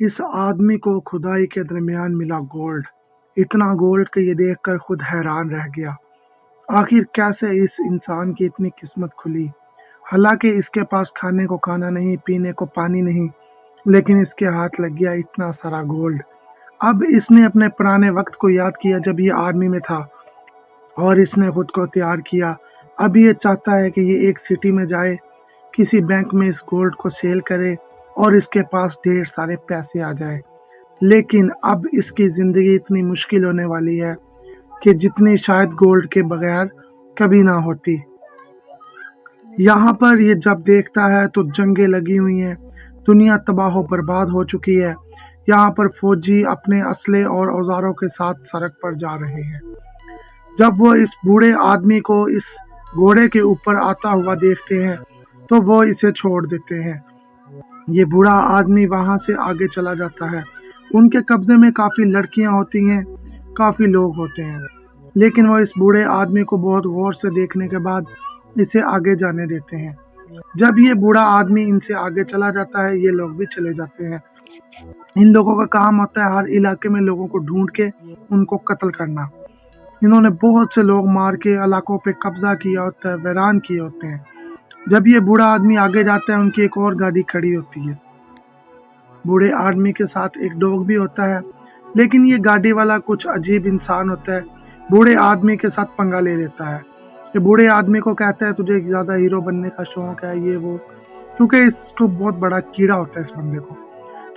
इस आदमी को खुदाई के दरमियान मिला गोल्ड। इतना गोल्ड कि ये देखकर खुद हैरान रह गया। आखिर कैसे इस इंसान की इतनी किस्मत खुली। हालांकि इसके पास खाने को खाना नहीं, पीने को पानी नहीं, लेकिन इसके हाथ लग गया इतना सारा गोल्ड। अब इसने अपने पुराने वक्त को याद किया जब ये आर्मी में था और इसने खुद को तैयार किया। अब ये चाहता है कि ये एक सिटी में जाए, किसी बैंक में इस गोल्ड को सेल करे और इसके पास ढेर सारे पैसे आ जाए। लेकिन अब इसकी ज़िंदगी इतनी मुश्किल होने वाली है कि जितनी शायद गोल्ड के बगैर कभी ना होती। यहाँ पर ये जब देखता है तो जंगें लगी हुई हैं, दुनिया तबाह व बर्बाद हो चुकी है। यहाँ पर फौजी अपने असले और औजारों के साथ सड़क पर जा रहे हैं। जब वो इस बूढ़े आदमी को इस घोड़े के ऊपर आता हुआ देखते हैं तो वो इसे छोड़ देते हैं। ये बूढ़ा आदमी वहां से आगे चला जाता है। उनके कब्जे में काफ़ी लड़कियां होती हैं, काफ़ी लोग होते हैं, लेकिन वो इस बूढ़े आदमी को बहुत गौर से देखने के बाद इसे आगे जाने देते हैं। जब ये बूढ़ा आदमी इनसे आगे चला जाता है, ये लोग भी चले जाते हैं। इन लोगों का काम होता है हर इलाके में लोगों को ढूंढ के उनको कत्ल करना। इन्होंने बहुत से लोग मार के इलाकों पे कब्जा किया होता है, वीरान किए होते हैं। जब ये बूढ़ा आदमी आगे जाता है, उनकी एक और गाड़ी खड़ी होती है। बूढ़े आदमी के साथ एक डॉग भी होता है, लेकिन ये गाड़ी वाला कुछ अजीब इंसान होता है। बूढ़े आदमी के साथ पंगा ले लेता है। ये बूढ़े आदमी को कहता है तुझे ज़्यादा हीरो बनने का शौक है, ये वो, क्योंकि इसको बहुत बड़ा कीड़ा होता है इस बंदे को।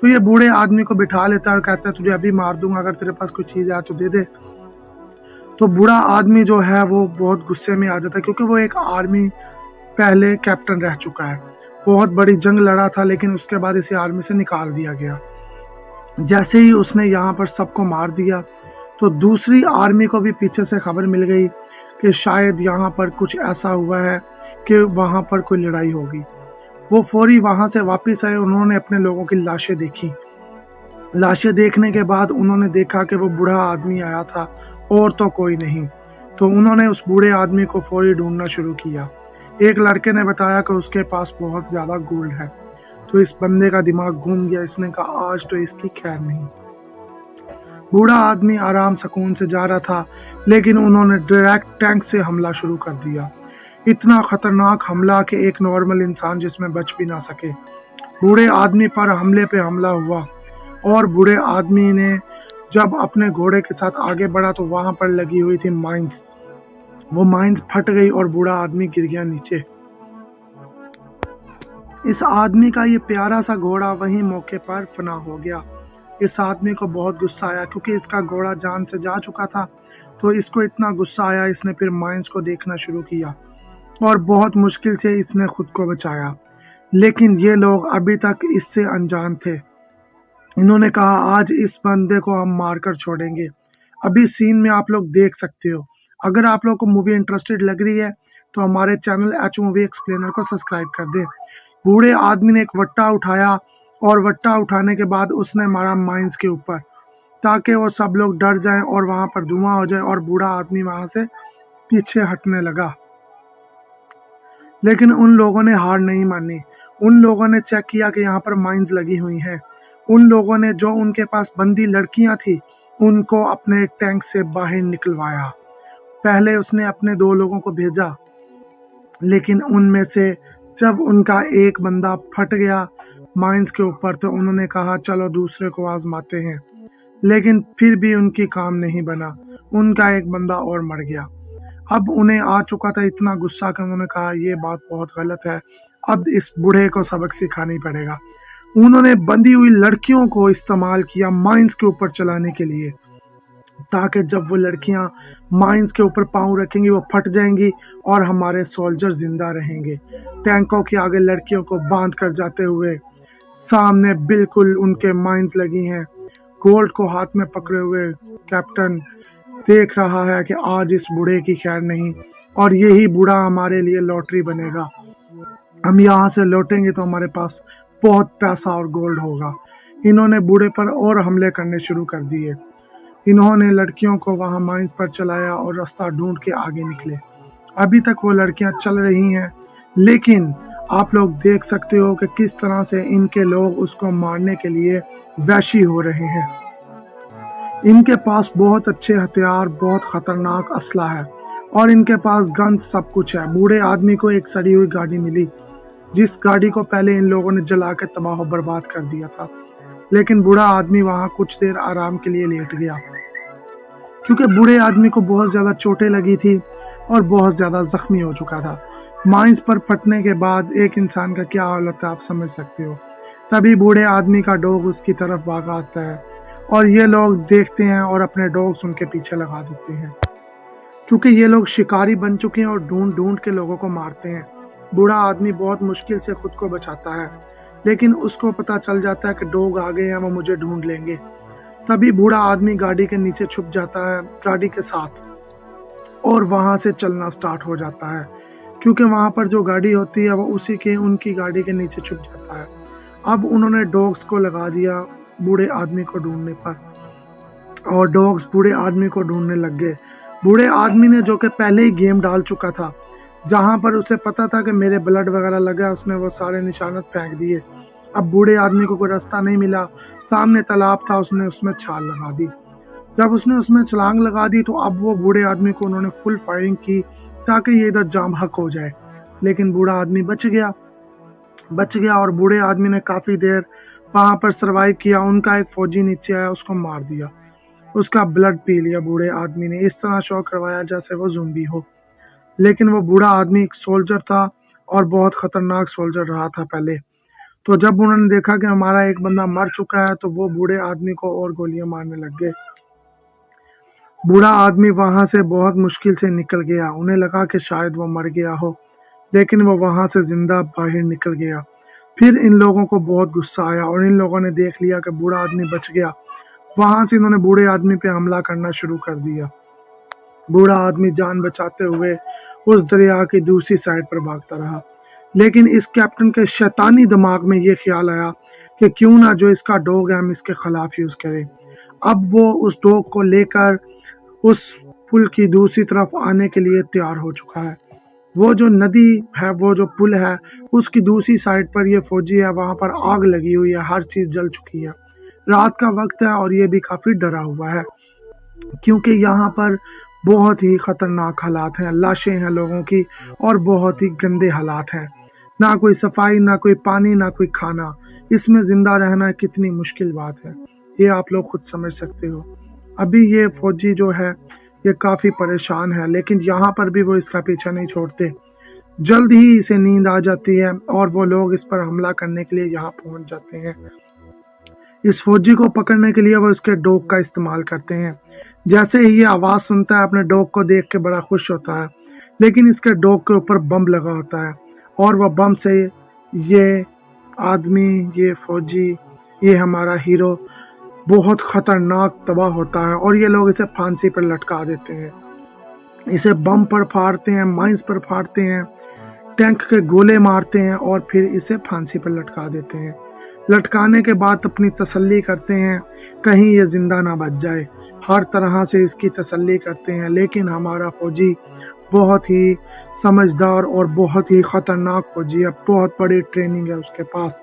तो ये बूढ़े आदमी को बिठा लेता है और कहता है तुझे अभी मार दूंगा, अगर तेरे पास कोई चीज़ है तो दे दे। तो बूढ़ा आदमी जो है वो बहुत गुस्से में आ जाता है, क्योंकि वो एक आर्मी पहले कैप्टन रह चुका है। बहुत बड़ी जंग लड़ा था, लेकिन उसके बाद इसे आर्मी से निकाल दिया गया। जैसे ही उसने यहाँ पर सबको मार दिया तो दूसरी आर्मी को भी पीछे से खबर मिल गई कि शायद यहाँ पर कुछ ऐसा हुआ है कि वहाँ पर कोई लड़ाई होगी। वो फौरी वहाँ से वापस आए। उन्होंने अपने लोगों की लाशें देखी। लाशें देखने के बाद उन्होंने देखा कि वो बूढ़ा आदमी आया था और तो कोई नहीं। तो उन्होंने उस बूढ़े आदमी को फौरी ढूंढना शुरू किया। एक लड़के ने बताया कि उसके पास बहुत ज़्यादा गोल्ड है। तो इस बंदे का दिमाग घूम गया। इसने कहा आज तो इसकी खैर नहीं। बूढ़ा आदमी आराम सुकून से जा रहा था, लेकिन उन्होंने डायरेक्ट टैंक से हमला शुरू कर दिया। इतना खतरनाक हमला कि एक नॉर्मल इंसान जिसमें बच भी ना सके। बूढ़े आदमी पर हमले पे हमला हुआ और बूढ़े आदमी ने जब अपने घोड़े के साथ आगे बढ़ा तो वहां पर लगी हुई थी माइंस। वो माइंस फट गई और बूढ़ा आदमी गिर गया नीचे। इस आदमी का ये प्यारा सा घोड़ा वहीं मौके पर फना हो गया। इस आदमी को बहुत गुस्सा आया, क्योंकि इसका घोड़ा जान से जा चुका था। तो इसको इतना गुस्सा आया, इसने फिर माइंस को देखना शुरू किया और बहुत मुश्किल से इसने खुद को बचाया। लेकिन ये लोग अभी तक इससे अनजान थे। इन्होंने कहा आज इस बंदे को हम मारकर छोड़ेंगे। अभी सीन में आप लोग देख सकते हो। अगर आप लोग को मूवी इंटरेस्टेड लग रही है तो हमारे चैनल एच मूवी एक्सप्लेनर को सब्सक्राइब कर दें। बूढ़े आदमी ने एक वट्टा उठाया और वट्टा उठाने के बाद उसने मारा माइंस के ऊपर, ताकि वो सब लोग डर जाएं और वहां पर धुआं हो जाए और बूढ़ा आदमी वहां से पीछे हटने लगा। लेकिन उन लोगों ने हार नहीं मानी। उन लोगों ने चेक किया कि यहाँ पर माइंस लगी हुई हैं। उन लोगों ने जो उनके पास बंदी लड़कियां थी उनको अपने टैंक से बाहर निकलवाया। पहले उसने अपने 2 लोगों को भेजा, लेकिन उनमें से जब उनका एक बंदा फट गया माइंस के ऊपर तो उन्होंने कहा चलो दूसरे को आजमाते हैं। लेकिन फिर भी उनकी काम नहीं बना। उनका एक बंदा और मर गया। अब उन्हें आ चुका था इतना गुस्सा कि उन्होंने कहा ये बात बहुत गलत है, अब इस बूढ़े को सबक सिखानी पड़ेगा। उन्होंने बंधी हुई लड़कियों को इस्तेमाल किया माइंस के ऊपर चलाने के लिए, ताकि जब वो लड़कियां माइंस के ऊपर पांव रखेंगी वो फट जाएंगी और हमारे सोल्जर जिंदा रहेंगे। टैंकों के आगे लड़कियों को बांध कर जाते हुए सामने बिल्कुल उनके माइंस लगी हैं। गोल्ड को हाथ में पकड़े हुए कैप्टन देख रहा है कि आज इस बूढ़े की खैर नहीं और यही बूढ़ा हमारे लिए लॉटरी बनेगा। हम यहाँ से लौटेंगे तो हमारे पास बहुत पैसा और गोल्ड होगा। इन्होंने बूढ़े पर और हमले करने शुरू कर दिए। इन्होंने लड़कियों को वहां माइंस पर चलाया और रास्ता ढूंढ के आगे निकले। अभी तक वो लड़कियां चल रही हैं, लेकिन आप लोग देख सकते हो कि किस तरह से इनके लोग उसको मारने के लिए वहशी हो रहे हैं। इनके पास बहुत अच्छे हथियार, बहुत खतरनाक असला है और इनके पास गन सब कुछ है। बूढ़े आदमी को एक सड़ी हुई गाड़ी मिली, जिस गाड़ी को पहले इन लोगों ने जला के तबाह और बर्बाद कर दिया था। लेकिन बूढ़ा आदमी वहां कुछ देर आराम के लिए लेट गया, क्योंकि बूढ़े आदमी को बहुत ज्यादा चोटें लगी थी और बहुत ज्यादा जख्मी हो चुका था। माइंस पर फटने के बाद एक इंसान का क्या हाल होता है आप समझ सकते हो। तभी बूढ़े आदमी का डॉग उसकी तरफ भागा आता है और ये लोग देखते हैं और अपने डॉग्स उनके पीछे लगा देते हैं, क्योंकि ये लोग शिकारी बन चुके हैं और ढूंढ ढूंढ के लोगों को मारते हैं। बूढ़ा आदमी बहुत मुश्किल से खुद को बचाता है, लेकिन उसको पता चल जाता है कि डॉग आ गए हैं, वो मुझे ढूंढ लेंगे। तभी बूढ़ा आदमी गाड़ी के नीचे छुप जाता है गाड़ी के साथ और वहां से चलना स्टार्ट हो जाता है, क्योंकि वहां पर जो गाड़ी होती है वो उनकी गाड़ी के नीचे छुप जाता है। अब उन्होंने डॉग्स को लगा दिया बूढ़े आदमी को ढूंढने पर और डॉग्स बूढ़े आदमी को ढूंढने लग गए। बूढ़े आदमी ने, जो कि पहले ही गेम डाल चुका था, जहां पर उसे पता था कि मेरे ब्लड वगैरह लगा, उसने वो सारे निशानत फेंक दिए। अब बूढ़े आदमी को कोई रास्ता नहीं मिला, सामने तालाब था, उसने उसमें छाल लगा दी। जब उसने उसमें छलांग लगा दी तो अब वो बूढ़े आदमी को उन्होंने फुल फायरिंग की ताकि ये इधर जाम हक हो जाए, लेकिन बूढ़ा आदमी बच गया और बूढ़े आदमी ने काफी देर वहां पर सरवाइव किया। उनका एक फौजी नीचे आया, उसको मार दिया, उसका ब्लड पी लिया बूढ़े आदमी ने। इस तरह शो करवाया जैसे वो ज़ॉम्बी हो। लेकिन वो बूढ़ा आदमी एक सोल्जर था और बहुत खतरनाक सोल्जर रहा था पहले। तो जब उन्होंने देखा कि हमारा एक बंदा मर चुका है तो वो बूढ़े आदमी को और गोलियां मारने लग गए। बूढ़ा आदमी वहां से बहुत मुश्किल से निकल गया। उन्हें लगा कि शायद वो मर गया हो, लेकिन वो वहां से जिंदा बाहर निकल गया। फिर इन लोगों को बहुत गुस्सा आया और इन लोगों ने देख लिया कि बूढ़ा आदमी बच गया। वहां से इन्होंने बूढ़े आदमी पे हमला करना शुरू कर दिया। बूढ़ा आदमी जान बचाते हुए उस दरिया की दूसरी साइड पर भागता रहा, लेकिन इस कैप्टन के शैतानी दिमाग में ये ख्याल आया कि क्यों ना जो इसका डॉग है हम इसके खिलाफ यूज करें। अब वो उस डॉग को लेकर उस पुल की दूसरी तरफ आने के लिए तैयार हो चुका है। वो जो नदी है, वो जो पुल है, उसकी दूसरी साइड पर ये फौजी है, वहां पर आग लगी हुई है, हर चीज जल चुकी है। रात का वक्त है और ये भी काफी डरा हुआ है, क्योंकि यहाँ पर बहुत ही खतरनाक हालात हैं, लाशें हैं लोगों की और बहुत ही गंदे हालात हैं। ना कोई सफाई, ना कोई पानी, ना कोई खाना। इसमें जिंदा रहना कितनी मुश्किल बात है, ये आप लोग खुद समझ सकते हो। अभी ये फौजी जो है ये काफी परेशान है, लेकिन यहाँ पर भी वो इसका पीछा नहीं छोड़ते। जल्द ही इसे नींद आ जाती है और वो लोग इस पर हमला करने के लिए यहाँ पहुंच जाते हैं। इस फौजी को पकड़ने के लिए वो इसके डॉग का इस्तेमाल करते हैं। जैसे ही ये आवाज सुनता है अपने डॉग को देख के बड़ा खुश होता है, लेकिन इसके डॉग के ऊपर बम लगा होता है और वह बम से ये आदमी, ये फौजी, ये हमारा हीरो बहुत खतरनाक तबाह होता है और ये लोग इसे फांसी पर लटका देते हैं। इसे बम पर फाड़ते हैं, माइंस पर फाड़ते हैं, टैंक के गोले मारते हैं और फिर इसे फांसी पर लटका देते हैं। लटकाने के बाद अपनी तसल्ली करते हैं कहीं ये जिंदा ना बच जाए। हर तरह से इसकी तसल्ली करते हैं, लेकिन हमारा फौजी बहुत ही समझदार और बहुत ही खतरनाक फौजी है, बहुत बड़ी ट्रेनिंग है उसके पास।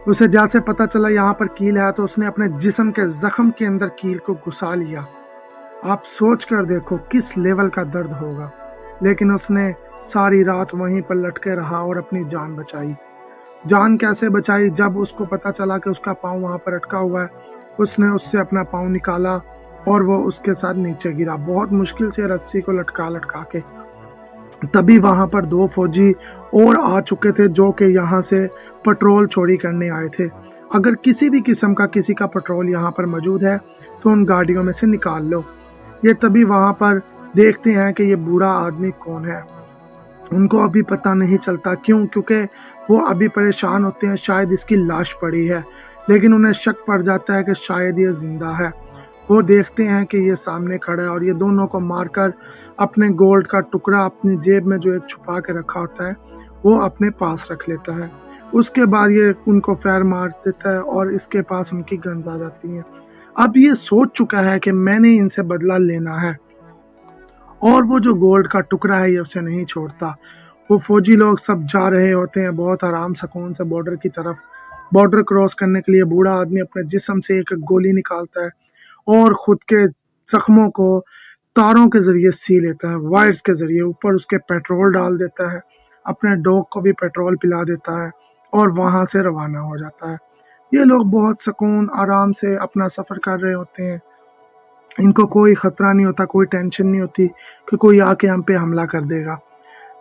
उसे जैसे पता चला यहाँ पर कील है तो उसने अपने जिस्म के जख्म के अंदर कील को घुसा लिया। आप सोच कर देखो किस लेवल का दर्द होगा। लेकिन उसने सारी रात वहीं पर लटके रहा और अपनी जान बचाई। जान कैसे बचाई? जब उसको पता चला कि उसका पाँव वहां पर अटका हुआ है, उसने उससे अपना पाँव निकाला और वो उसके साथ नीचे गिरा, बहुत मुश्किल से रस्सी को लटका लटका के। तभी वहां पर दो फौजी और आ चुके थे जो कि यहाँ से पेट्रोल चोरी करने आए थे। अगर किसी भी किस्म का किसी का पेट्रोल यहाँ पर मौजूद है तो उन गाड़ियों में से निकाल लो। ये तभी वहां पर देखते हैं कि ये बूढ़ा आदमी कौन है। उनको अभी पता नहीं चलता, क्यों? क्योंकि वो अभी परेशान होते हैं, शायद इसकी लाश पड़ी है, लेकिन उन्हें शक पड़ जाता है कि शायद ये जिंदा है। वो देखते हैं कि ये सामने खड़ा है और ये दोनों को मारकर अपने गोल्ड का टुकड़ा अपनी जेब में जो एक छुपा के रखा होता है वो अपने पास रख लेता है। उसके बाद ये उनको फायर मार देता है और इसके पास उनकी गन्स आ जाती हैं। अब ये सोच चुका है कि मैंने इनसे बदला लेना है और वो जो गोल्ड का टुकड़ा है ये उसे नहीं छोड़ता। वो फौजी लोग सब जा रहे होते हैं बहुत आराम सुकून से बॉर्डर की तरफ, बॉर्डर क्रॉस करने के लिए बूढ़ा आदमी अपने जिस्म से एक गोली निकालता है और खुद के जख्मों को तारों के जरिए सी लेता है, वायर्स के जरिए। ऊपर उसके पेट्रोल डाल देता है, अपने डॉग को भी पेट्रोल पिला देता है और वहां से रवाना हो जाता है। ये लोग बहुत सुकून आराम से अपना सफर कर रहे होते हैं, इनको कोई खतरा नहीं होता, कोई टेंशन नहीं होती कि कोई आके हम पे हमला कर देगा।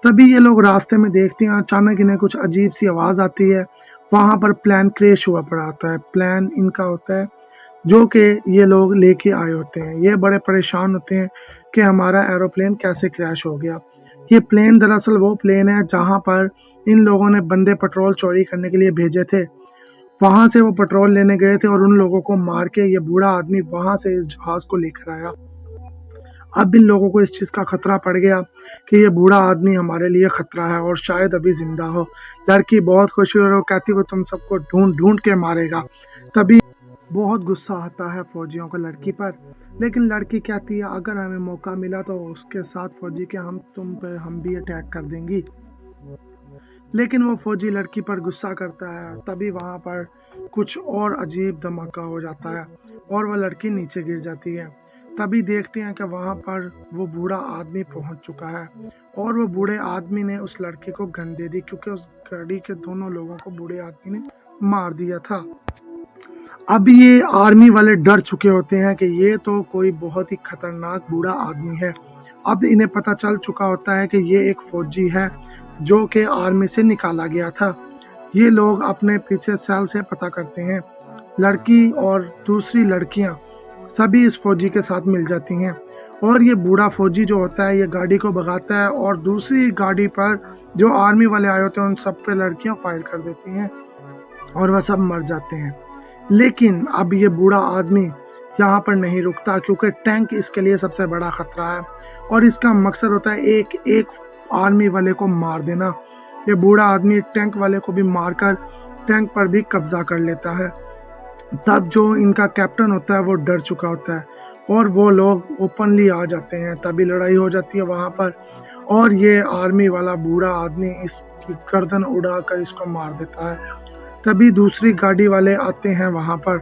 तभी ये लोग रास्ते में देखते हैं, अचानक इन्हें कुछ अजीब सी आवाज आती है। वहां पर प्लेन क्रैश हुआ पड़ा होता है। प्लेन इनका होता है जो कि ये लोग लेके आए होते हैं। ये बड़े परेशान होते हैं कि हमारा एरोप्लेन कैसे क्रैश हो गया। ये प्लेन दरअसल वो प्लेन है जहां पर इन लोगों ने बंदे पेट्रोल चोरी करने के लिए भेजे थे। वहां से वो पेट्रोल लेने गए थे और उन लोगों को मार के ये बूढ़ा आदमी वहां से इस जहाज को लेकर आया। अब इन लोगों को इस चीज का खतरा पड़ गया कि ये बूढ़ा आदमी हमारे लिए खतरा है और शायद अभी जिंदा हो। लड़की बहुत खुश हुई और वो कहती वो तुम सबको ढूंढ ढूंढ के मारेगा। तभी बहुत गुस्सा आता है फौजियों को लड़की पर, लेकिन लड़की कहती है अगर हमें मौका मिला तो उसके साथ फौजी के हम भी अटैक कर देंगी। लेकिन वो फौजी लड़की पर गुस्सा करता है। तभी वहां पर कुछ और अजीब धमाका हो जाता है और वह लड़की नीचे गिर जाती है। तभी देखते हैं कि वहां पर वो बूढ़ा आदमी पहुंच चुका है और वो बूढ़े आदमी ने उस लड़की को गन दे दी क्योंकि उस गाड़ी के दोनों लोगों को बूढ़े आदमी ने मार दिया था। अब ये आर्मी वाले डर चुके होते हैं कि ये तो कोई बहुत ही खतरनाक बूढ़ा आदमी है। अब इन्हें पता चल चुका होता है कि ये एक फौजी है जो कि आर्मी से निकाला गया था। ये लोग अपने पीछे सेल से पता करते हैं। लड़की और दूसरी लड़कियां सभी इस फौजी के साथ मिल जाती हैं और ये बूढ़ा फौजी जो होता है ये गाड़ी को भगाता है और दूसरी गाड़ी पर जो आर्मी वाले आए होते हैं उन सब पे लड़कियां फायर कर देती हैं और वह सब मर जाते हैं। लेकिन अब ये बूढ़ा आदमी यहाँ पर नहीं रुकता क्योंकि टैंक इसके लिए सबसे बड़ा खतरा है और इसका मकसद होता है एक एक आर्मी वाले को मार देना। ये बूढ़ा आदमी टैंक वाले को भी मारकर टैंक पर भी कब्जा कर लेता है। तब जो इनका कैप्टन होता है वो डर चुका होता है और वो लोग ओपनली आ जाते हैं। तभी लड़ाई हो जाती है वहां पर और ये आर्मी वाला बूढ़ा आदमी इसकी गर्दन उड़ाकर इसको मार देता है। तभी दूसरी गाड़ी वाले आते हैं वहां पर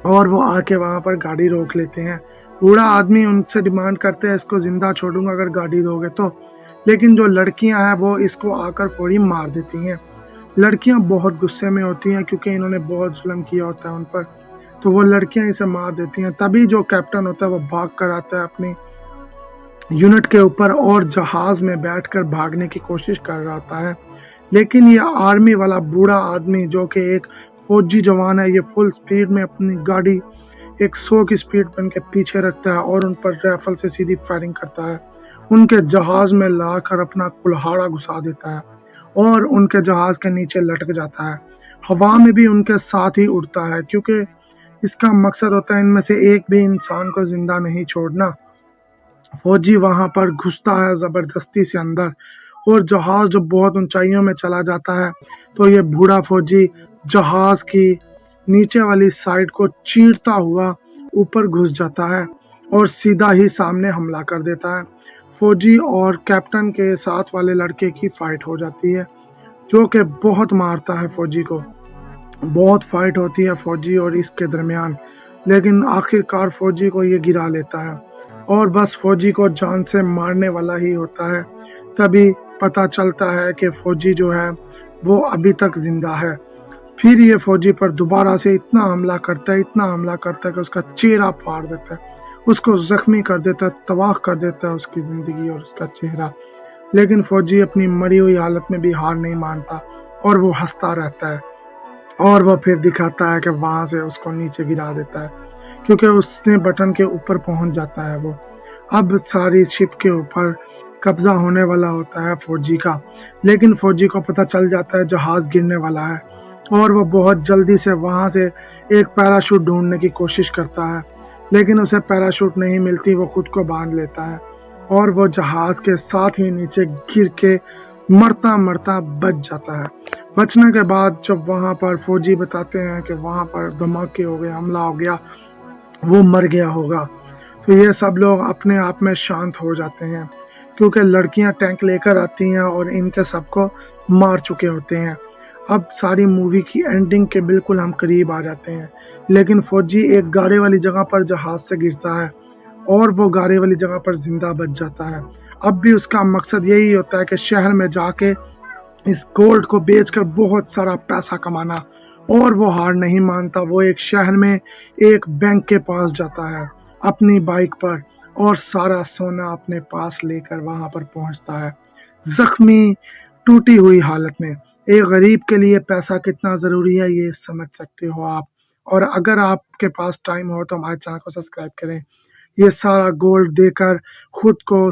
और वो आके वहां पर गाड़ी रोक लेते हैं। बूढ़ा आदमी उनसे डिमांड करते हैं इसको जिंदा छोड़ूंगा अगर गाड़ी दोगे तो, लेकिन जो लड़कियां हैं वो इसको आकर फौरी मार देती हैं। लड़कियां बहुत गुस्से में होती हैं क्योंकि इन्होंने बहुत जुल्म किया होता है उन पर, तो वो लड़कियां इसे मार देती हैं। तभी जो कैप्टन होता है वो भाग कर आता है अपनी यूनिट के ऊपर और जहाज में बैठकर भागने की कोशिश कर रहा होता है। लेकिन ये आर्मी वाला बूढ़ा आदमी जो कि एक फौजी जवान है, ये फुल स्पीड में अपनी गाड़ी 100 की स्पीड पर उनके पीछे रखता है और उन पर राइफल से सीधी फायरिंग करता है। उनके जहाज में लाकर अपना कुल्हाड़ा घुसा देता है और उनके जहाज के नीचे लटक जाता है। हवा में भी उनके साथ ही उड़ता है क्योंकि इसका मकसद होता है इनमें से एक भी इंसान को जिंदा नहीं छोड़ना। फौजी वहां पर घुसता है जबरदस्ती से अंदर और जहाज जब बहुत ऊंचाइयों में चला जाता है तो ये बूढ़ा फौजी जहाज की नीचे वाली साइड को चीरता हुआ ऊपर घुस जाता है और सीधा ही सामने हमला कर देता है। फौजी और कैप्टन के साथ वाले लड़के की फाइट हो जाती है जो कि बहुत मारता है फौजी को। बहुत फाइट होती है फौजी और इसके दरमियान, लेकिन आखिरकार फौजी को ये गिरा लेता है और बस फौजी को जान से मारने वाला ही होता है। तभी पता चलता है कि फौजी जो है वो अभी तक जिंदा है। फिर ये फौजी पर दोबारा से इतना हमला करता है कि उसका चेहरा फाड़ देता है, उसको जख्मी कर देता है, तबाह कर देता है उसकी जिंदगी और उसका चेहरा। लेकिन फौजी अपनी मरी हुई हालत में भी हार नहीं मानता और वो हंसता रहता है और वो फिर दिखाता है कि वहां से उसको नीचे गिरा देता है क्योंकि उसने बटन के ऊपर पहुंच जाता है। वो अब सारी शिप के ऊपर कब्जा होने वाला होता है फौजी का, लेकिन फौजी को पता चल जाता है जहाज गिरने वाला है और वो बहुत जल्दी से वहां से एक पैराशूट ढूंढने की कोशिश करता है, लेकिन उसे पैराशूट नहीं मिलती। वो खुद को बांध लेता है और वो जहाज के साथ ही नीचे गिर के मरता मरता बच जाता है। बचने के बाद जब वहां पर फौजी बताते हैं कि वहां पर धमाके हो गए, हमला हो गया, वो मर गया होगा, तो ये सब लोग अपने आप में शांत हो जाते हैं क्योंकि लड़कियां टैंक लेकर आती हैं और इनके सबको मार चुके होते हैं। اب ساری مووی کی اینڈنگ کے بالکل ہم قریب آ جاتے ہیں، لیکن فوجی ایک گارے والی جگہ پر جہاز سے گرتا ہے اور وہ گارے والی جگہ پر زندہ بچ جاتا ہے۔ اب بھی اس کا مقصد یہی ہوتا ہے کہ شہر میں جا کے اس گولڈ کو بیچ کر بہت سارا پیسہ کمانا، اور وہ ہار نہیں مانتا۔ وہ ایک شہر میں ایک بینک کے پاس جاتا ہے اپنی بائک پر، اور سارا سونا اپنے پاس لے کر وہاں پر پہنچتا ہے، زخمی ٹوٹی ہوئی حالت میں۔ ایک غریب کے لیے پیسہ کتنا ضروری ہے یہ سمجھ سکتے ہو آپ۔ اور اگر آپ کے پاس ٹائم ہو تو ہمارے چینل کو سبسکرائب کریں، یہ سارا گولڈ دے کر خود کو